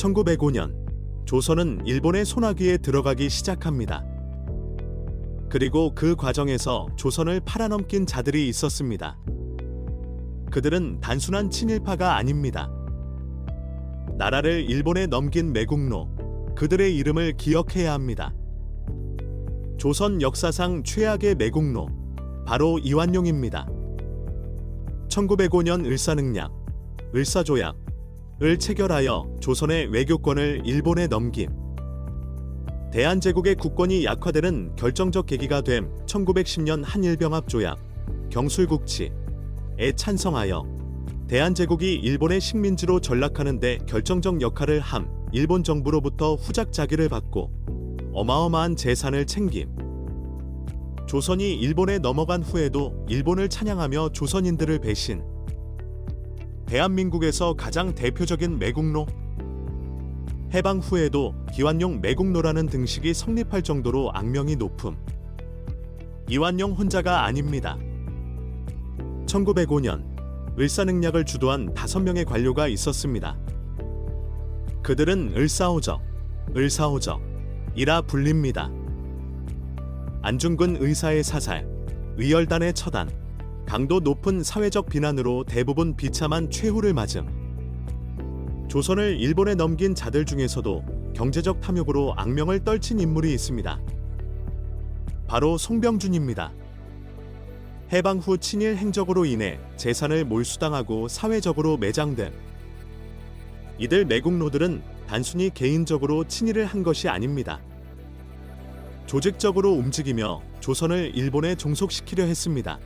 1905년 조선은 일본의 손아귀에 들어가기 시작합니다. 그리고 그 과정에서 조선을 팔아넘긴 자들이 있었습니다. 그들은 단순한 친일파가 아닙니다. 나라를 일본에 넘긴 매국노, 그들의 이름을 기억해야 합니다. 조선 역사상 최악의 매국노, 바로 이완용입니다. 1905년 을사능력, 을사조약을 체결하여 조선의 외교권을 일본에 넘김. 대한제국의 국권이 약화되는 결정적 계기가 됨 1910년 한일병합조약, 경술국치에 찬성하여 대한제국이 일본의 식민지로 전락하는 데 결정적 역할을 함. 일본 정부로부터 후작자기를 받고 어마어마한 재산을 챙김. 조선이 일본에 넘어간 후에도 일본을 찬양하며 조선인들을 배신. 대한민국에서 가장 대표적인 매국노. 해방 후에도 기완용 매국노라는 등식이 성립할 정도로 악명이 높음. 이완용 혼자가 아닙니다. 1905년 을사능력을 주도한 5명의 관료가 있었습니다. 그들은 을사오적이라 불립니다. 안중근 의사의 사살, 의열단의 처단, 강도 높은 사회적 비난으로 대부분 비참한 최후를 맞음. 조선을 일본에 넘긴 자들 중에서도 경제적 탐욕으로 악명을 떨친 인물이 있습니다. 바로 송병준입니다. 해방 후 친일 행적으로 인해 재산을 몰수당하고 사회적으로 매장됨. 이들 매국노들은 단순히 개인적으로 친일을 한 것이 아닙니다. 조직적으로 움직이며 조선을 일본에 종속시키려 했습니다.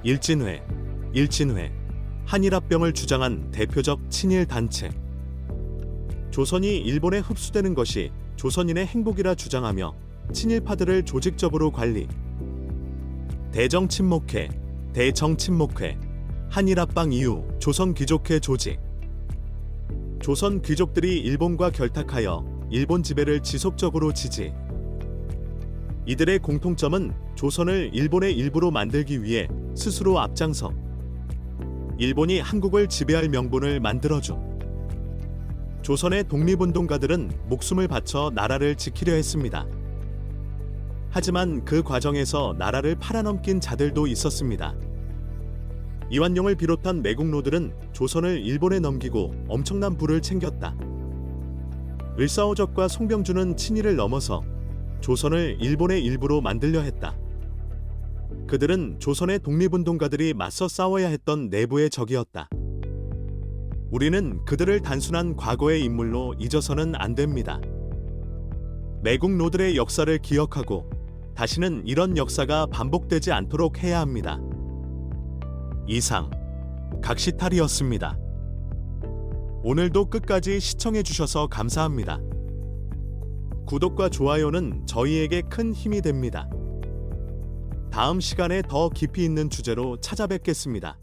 일진회, 한일합병을 주장한 대표적 친일 단체. 조선이 일본에 흡수되는 것이 조선인의 행복이라 주장하며 친일파들을 조직적으로 관리. 대정친목회, 한일합방 이후 조선귀족회 조직. 조선 귀족들이 일본과 결탁하여 일본 지배를 지속적으로 지지. 이들의 공통점은 조선을 일본의 일부로 만들기 위해 스스로 앞장서 일본이 한국을 지배할 명분을 만들어줌. 조선의 독립운동가들은 목숨을 바쳐 나라를 지키려 했습니다. 하지만 그 과정에서 나라를 팔아넘긴 자들도 있었습니다. 이완용을 비롯한 매국노들은 조선을 일본에 넘기고 엄청난 부를 챙겼다. 을사오적과 송병준은 친일을 넘어서 조선을 일본의 일부로 만들려 했다. 그들은 조선의 독립운동가들이 맞서 싸워야 했던 내부의 적이었다. 우리는 그들을 단순한 과거의 인물로 잊어서는 안 됩니다. 매국노들의 역사를 기억하고 다시는 이런 역사가 반복되지 않도록 해야 합니다. 이상 각시탈이었습니다. 오늘도 끝까지 시청해주셔서 감사합니다. 구독과 좋아요는 저희에게 큰 힘이 됩니다. 다음 시간에 더 깊이 있는 주제로 찾아뵙겠습니다.